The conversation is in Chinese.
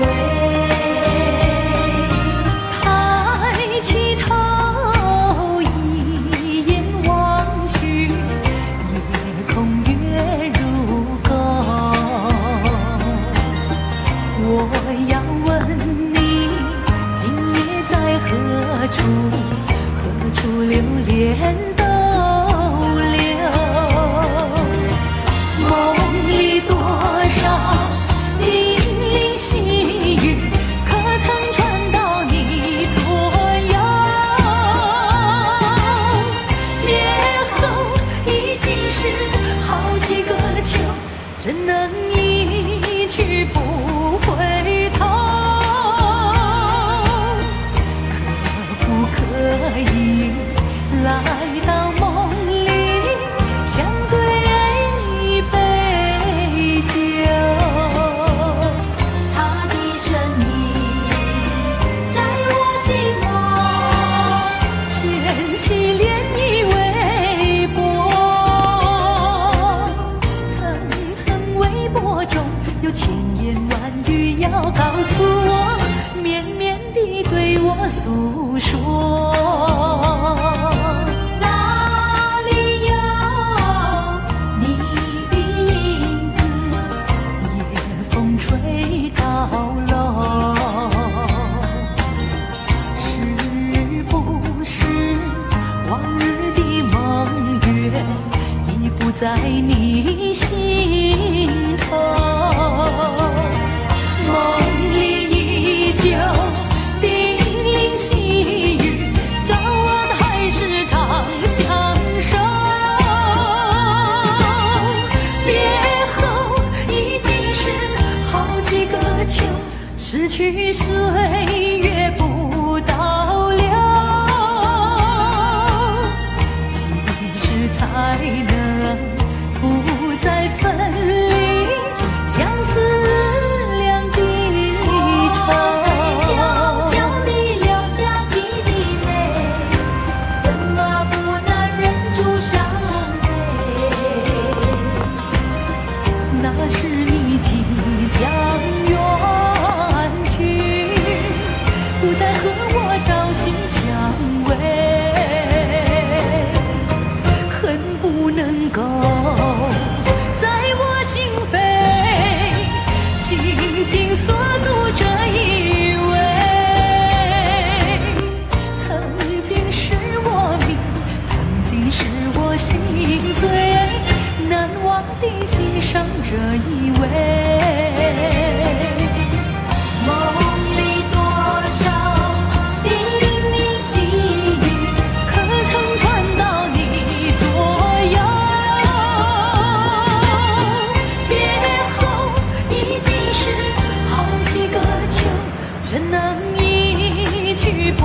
慰。抬起头，一眼望去，夜空月如钩。我要问你，今夜在何处？何处流连逗留？梦里多少叮咛细语，可曾传到你左右？别后已经是好几个秋，怎能一去不回头？可不可以来到梦里，相对一杯酒？他的身影在我心窝，掀起涟漪微波。层层微波中有千言万语要告诉我，绵绵地对我诉说。哪里有你的影子，夜风吹高楼？是不是往日的梦月已不在你心头？梦里依旧叮咛细语，早晚还是常相守。别后已经是好几个秋，逝去岁月不倒流。几时才能不再分离，相思两地愁？悄悄地流下几滴泪，怎么不能忍住伤悲？那是你即将远去，不再和我朝夕相偎，恨不能够在我心扉紧紧锁住这一位。曾经是我命，曾经是我心醉，难忘的心上这一位。梦里多少叮咛细语，可曾传到你左右？别后已经是好几个秋，怎能一去不